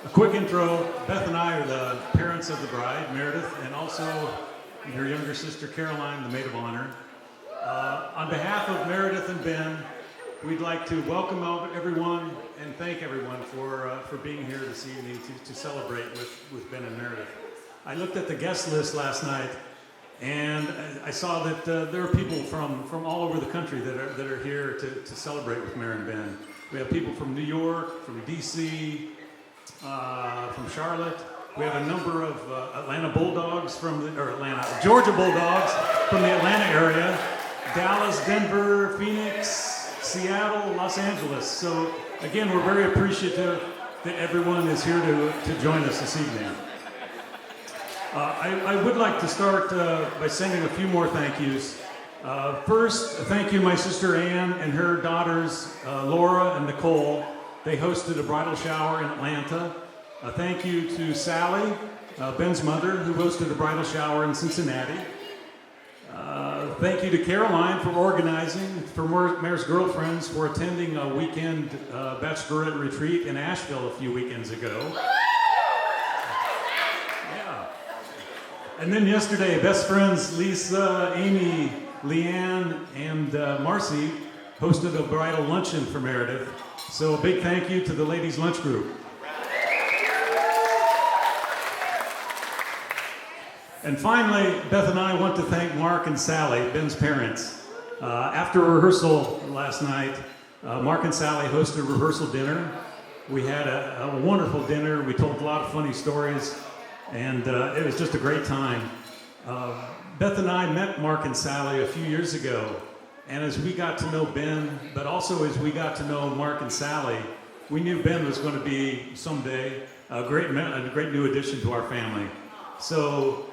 A quick intro, Beth and I are the parents of the bride, Meredith, and also her younger sister, Caroline, the maid of honor. On behalf of Meredith and Ben, we'd like to welcome everyone and thank everyone for being here this evening to celebrate with Ben and Meredith. I looked at the guest list last night, and I saw that there are people from all over the country that are here to celebrate with Mary and Ben. We have people from New York, from DC, from Charlotte. We have a number of Georgia Bulldogs from the Atlanta area, Dallas, Denver, Phoenix, Seattle, Los Angeles. So again, we're very appreciative that everyone is here to join us this evening. I would like to start by sending a few more thank yous. First, thank you my sister Ann and her daughters Laura and Nicole. They hosted a bridal shower in Atlanta. Thank you to Sally, Ben's mother, who hosted a bridal shower in Cincinnati. Thank you to Caroline for organizing, for Mayor's Girlfriends for attending a weekend bachelorette retreat in Asheville a few weekends ago. Yeah. And then yesterday, best friends Lisa, Amy, Leanne, and Marcy hosted a bridal luncheon for Meredith. So a big thank you to the ladies' lunch group. And finally, Beth and I want to thank Mark and Sally, Ben's parents. After rehearsal last night, Mark and Sally hosted a rehearsal dinner. We had a wonderful dinner. We told a lot of funny stories, and it was just a great time. Beth and I met Mark and Sally a few years ago, and as we got to know Ben, but also as we got to know Mark and Sally, we knew Ben was going to be someday a great new addition to our family. So,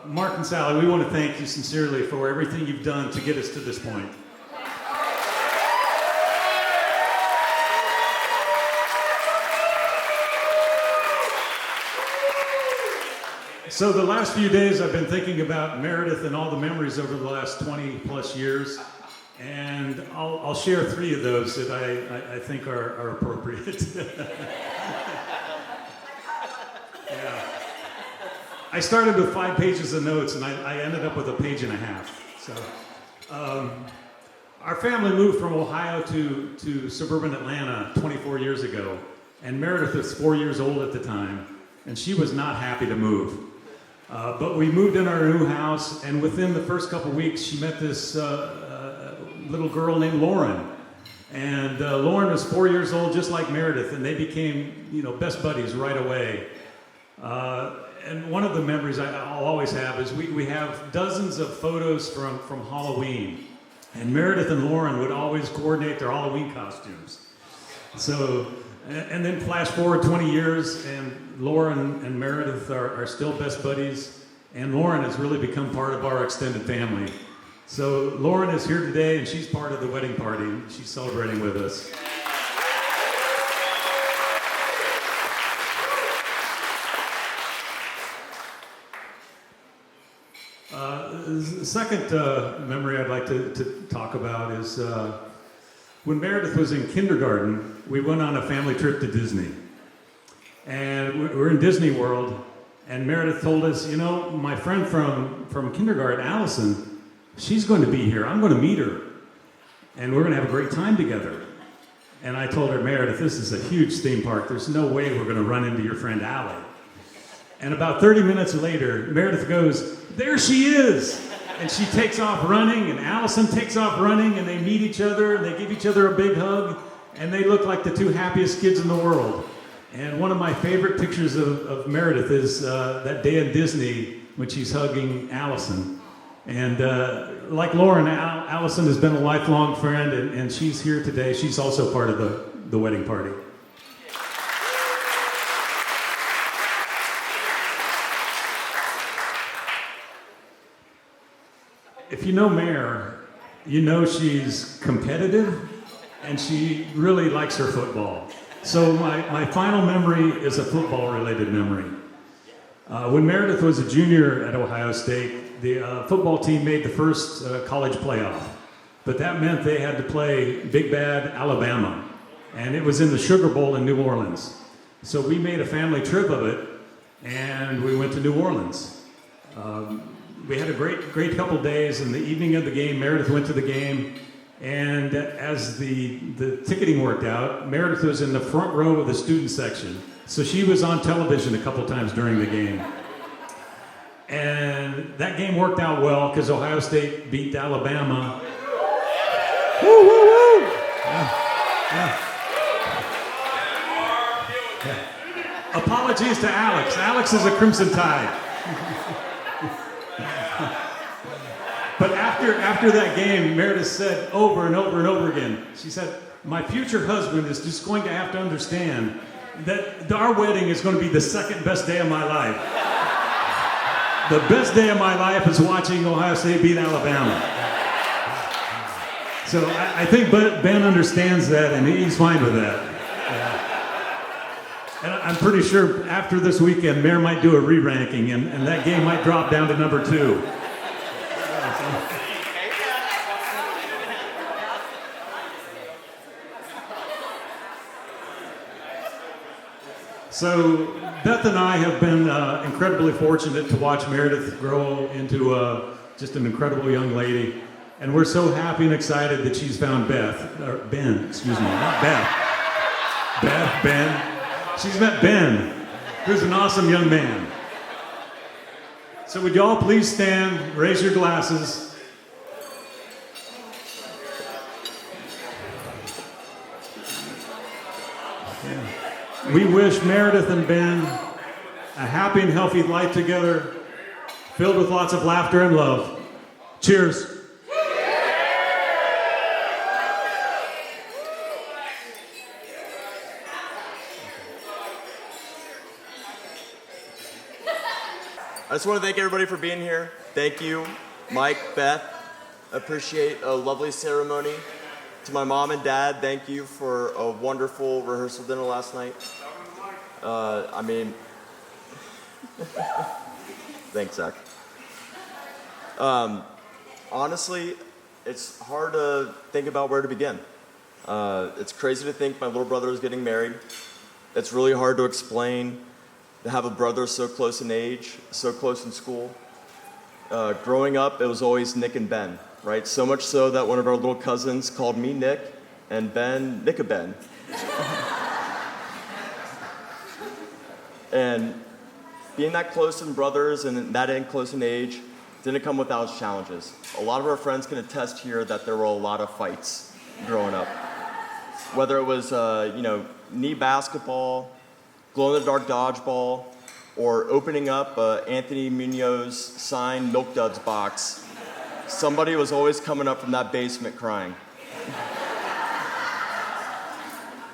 Mark and Sally, we want to thank you sincerely for everything you've done to get us to this point. So the last few days I've been thinking about Meredith and all the memories over the last 20 plus years, and I'll share 3 of those that I think are appropriate. Yeah. I started with 5 pages of notes, and I ended up with a page and a half. So, our family moved from Ohio to suburban Atlanta 24 years ago, and Meredith was 4 years old at the time, and she was not happy to move. But we moved in our new house, and within the first couple weeks, she met this little girl named Lauren. And Lauren was 4 years old, just like Meredith, and they became, best buddies right away. And one of the memories I'll always have is we have dozens of photos from Halloween. And Meredith and Lauren would always coordinate their Halloween costumes. So, and then flash forward 20 years, and Lauren and Meredith are still best buddies. And Lauren has really become part of our extended family. So Lauren is here today, and she's part of the wedding party. She's celebrating with us. The second memory I'd like to talk about is when Meredith was in kindergarten, we went on a family trip to Disney. And we're in Disney World, and Meredith told us, my friend from kindergarten, Allison, she's going to be here. I'm going to meet her, and we're going to have a great time together. And I told her, Meredith, this is a huge theme park. There's no way we're going to run into your friend Allie. And about 30 minutes later, Meredith goes, there she is! And she takes off running, and Allison takes off running, and they meet each other, and they give each other a big hug, and they look like the 2 happiest kids in the world. And one of my favorite pictures of Meredith is that day in Disney when she's hugging Allison. And like Lauren, Allison has been a lifelong friend, and she's here today. She's also part of the wedding party. If you know Mare, you know she's competitive, and she really likes her football. So my final memory is a football-related memory. When Meredith was a junior at Ohio State, the football team made the first college playoff. But that meant they had to play Big Bad Alabama. And it was in the Sugar Bowl in New Orleans. So we made a family trip of it, and we went to New Orleans. We had a great couple days, and the evening of the game, Meredith went to the game, and as the ticketing worked out, Meredith was in the front row of the student section. So she was on television a couple times during the game. And that game worked out well because Ohio State beat Alabama. Woo, woo, woo! Yeah. Apologies to Alex. Alex is a Crimson Tide. But after that game, Meredith said over and over and over again, she said, my future husband is just going to have to understand that our wedding is going to be the second best day of my life. The best day of my life is watching Ohio State beat Alabama. So I think Ben understands that, and he's fine with that. And I'm pretty sure after this weekend, Mayor might do a re-ranking, and that game might drop down to number 2. So Beth and I have been incredibly fortunate to watch Meredith grow into just an incredible young lady. And we're so happy and excited that she's found Ben, excuse me, not Beth. Ben. She's met Ben, who's an awesome young man. So would you all please stand, raise your glasses. We wish Meredith and Ben a happy and healthy life together, filled with lots of laughter and love. Cheers. I just want to thank everybody for being here. Thank you, Mike, Beth. Appreciate a lovely ceremony. To my mom and dad, thank you for a wonderful rehearsal dinner last night. Thanks, Zach. Honestly, it's hard to think about where to begin. It's crazy to think my little brother is getting married. It's really hard to explain to have a brother so close in age, so close in school. Growing up, it was always Nick and Ben, right? So much so that one of our little cousins called me Nick and Ben Nick-a-Ben. And being that close in brothers and that close in age didn't come without its challenges. A lot of our friends can attest here that there were a lot of fights growing up. Whether it was, knee basketball, glow-in-the-dark dodgeball, or opening up Anthony Munoz signed Milk Duds box, somebody was always coming up from that basement crying.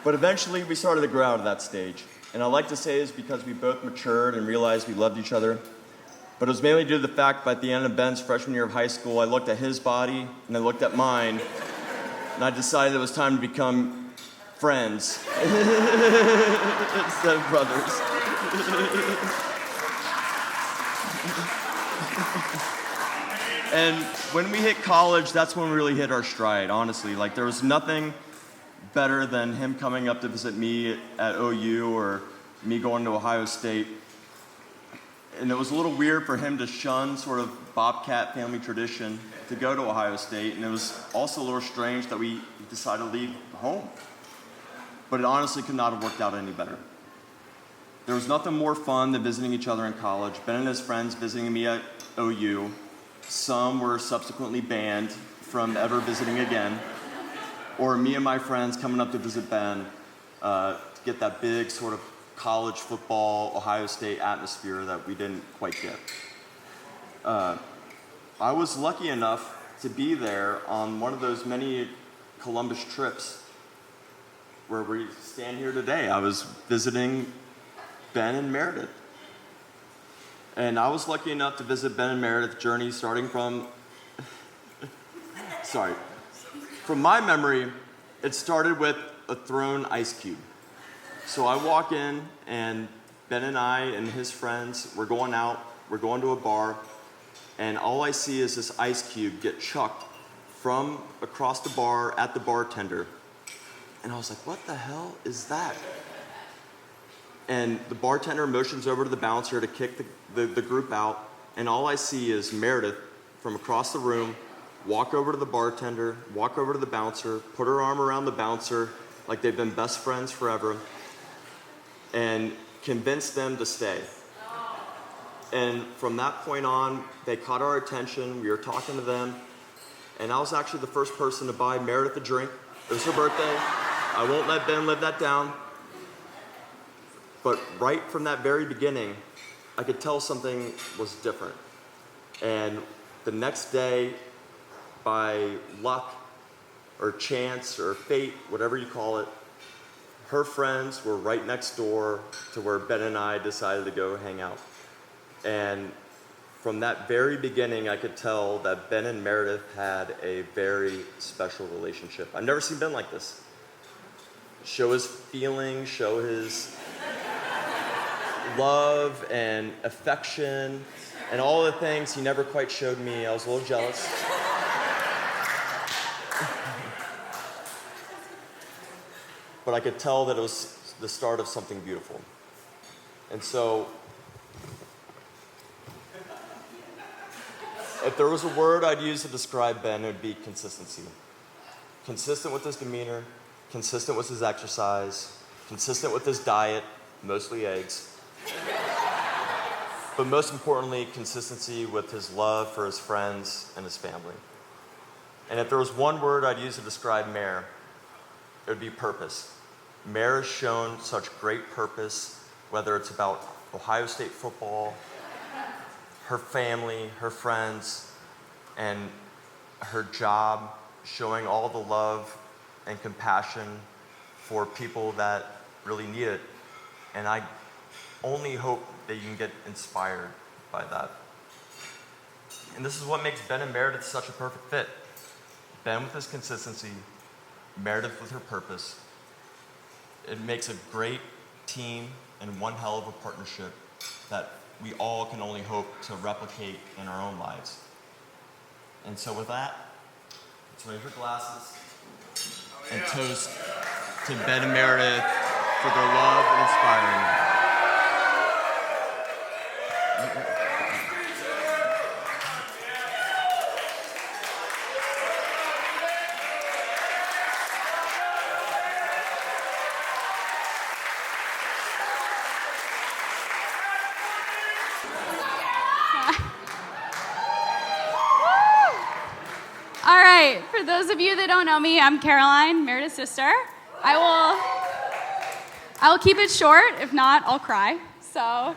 But eventually we started to grow out of that stage. And I like to say it's because we both matured and realized we loved each other. But it was mainly due to the fact that at the end of Ben's freshman year of high school, I looked at his body and I looked at mine, and I decided it was time to become friends instead of brothers. And when we hit college, that's when we really hit our stride, honestly. Like, there was nothing better than him coming up to visit me at OU or me going to Ohio State. And it was a little weird for him to shun sort of Bobcat family tradition to go to Ohio State. And it was also a little strange that we decided to leave home. But it honestly could not have worked out any better. There was nothing more fun than visiting each other in college. Ben and his friends visiting me at OU. Some were subsequently banned from ever visiting again. Or me and my friends coming up to visit Ben to get that big sort of college football, Ohio State atmosphere that we didn't quite get. I was lucky enough to be there on one of those many Columbus trips where we stand here today. I was visiting Ben and Meredith. And I was lucky enough to visit Ben and Meredith's journey starting from, from my memory, it started with a thrown ice cube. So I walk in, and Ben and I and his friends, we're going out, we're going to a bar, and all I see is this ice cube get chucked from across the bar at the bartender. And I was like, what the hell is that? And the bartender motions over to the bouncer to kick the group out. And all I see is Meredith from across the room walk over to the bartender, walk over to the bouncer, put her arm around the bouncer like they've been best friends forever, and convince them to stay. And from that point on, they caught our attention. We were talking to them. And I was actually the first person to buy Meredith a drink. It was her birthday. I won't let Ben live that down. But right from that very beginning, I could tell something was different. And the next day, by luck or chance or fate, whatever you call it, her friends were right next door to where Ben and I decided to go hang out. And from that very beginning, I could tell that Ben and Meredith had a very special relationship. I've never seen Ben like this. Show his feelings, show his love and affection, and all the things he never quite showed me. I was a little jealous. But I could tell that it was the start of something beautiful. And so, if there was a word I'd use to describe Ben, it would be consistency. Consistent with his demeanor, consistent with his exercise, consistent with his diet, mostly eggs. But most importantly, consistency with his love for his friends and his family. And if there was one word I'd use to describe Mare, it would be purpose. Mare has shown such great purpose, whether it's about Ohio State football, her family, her friends, and her job, showing all the love and compassion for people that really need it. And I only hope that you can get inspired by that. And this is what makes Ben and Meredith such a perfect fit. Ben with his consistency, Meredith with her purpose. It makes a great team and one hell of a partnership that we all can only hope to replicate in our own lives. And so with that, let's raise your glasses and toast to Ben and Meredith for their love and inspiring. All right, for those of you that don't know me, I'm Caroline, Meredith's sister. I will keep it short. If not, I'll cry. So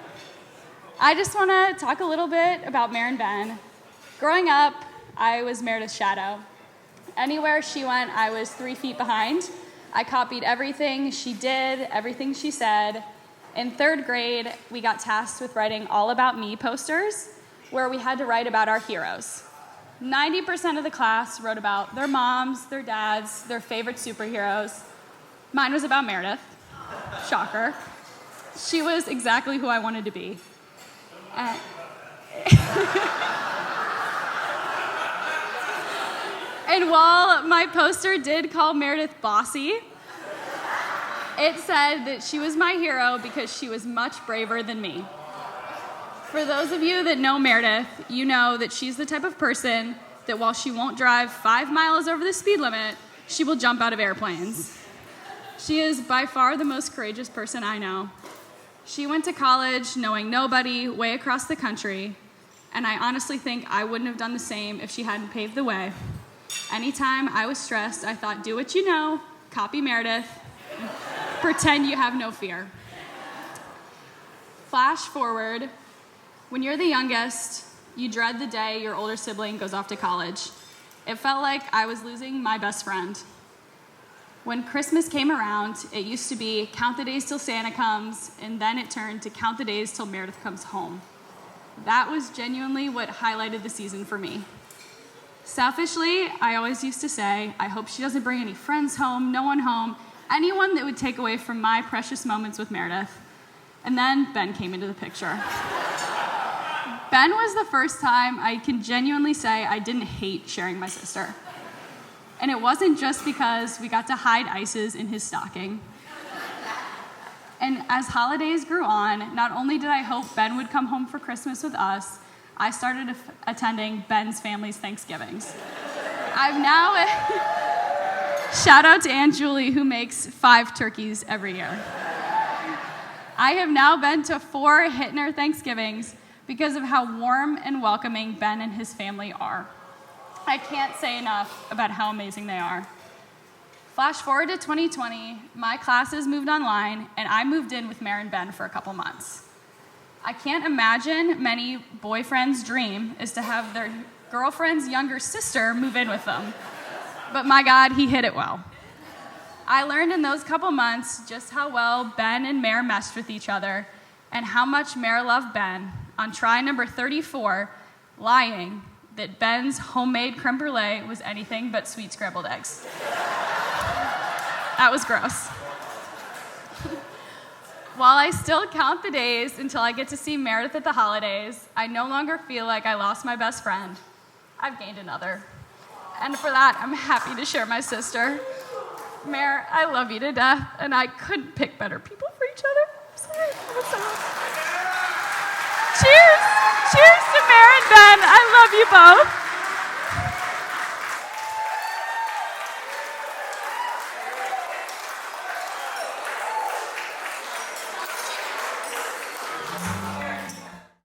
I just want to talk a little bit about Mare and Ben. Growing up, I was Meredith's shadow. Anywhere she went, I was 3 feet behind. I copied everything she did, everything she said. In 3rd grade, we got tasked with writing All About Me posters, where we had to write about our heroes. 90% of the class wrote about their moms, their dads, their favorite superheroes. Mine was about Meredith. Shocker. She was exactly who I wanted to be. And while my poster did call Meredith bossy, it said that she was my hero because she was much braver than me. For those of you that know Meredith, you know that she's the type of person that while she won't drive 5 miles over the speed limit, she will jump out of airplanes. She is by far the most courageous person I know. She went to college knowing nobody way across the country, and I honestly think I wouldn't have done the same if she hadn't paved the way. Anytime I was stressed, I thought, do what you know, copy Meredith, pretend you have no fear. Flash forward. When you're the youngest, you dread the day your older sibling goes off to college. It felt like I was losing my best friend. When Christmas came around, it used to be count the days till Santa comes, and then it turned to count the days till Meredith comes home. That was genuinely what highlighted the season for me. Selfishly, I always used to say, I hope she doesn't bring any friends home, no one home, anyone that would take away from my precious moments with Meredith. And then Ben came into the picture. Ben was the first time I can genuinely say I didn't hate sharing my sister. And it wasn't just because we got to hide ices in his stocking. And as holidays grew on, not only did I hope Ben would come home for Christmas with us, I started attending Ben's family's Thanksgivings. I've now, shout out to Aunt Julie, who makes 5 turkeys every year. I have now been to 4 Hittner Thanksgivings because of how warm and welcoming Ben and his family are. I can't say enough about how amazing they are. Flash forward to 2020, my classes moved online, and I moved in with Mare and Ben for a couple months. I can't imagine many boyfriends' dream is to have their girlfriend's younger sister move in with them. But my God, he hit it well. I learned in those couple months just how well Ben and Mare meshed with each other and how much Mare loved Ben on try number 34, lying that Ben's homemade creme brulee was anything but sweet scrambled eggs. That was gross. While I still count the days until I get to see Meredith at the holidays, I no longer feel like I lost my best friend. I've gained another. And for that, I'm happy to share my sister. Mare, I love you to death, and I couldn't pick better people for each other. I'm sorry. Cheers! Cheers to Mare and Ben. I love you both.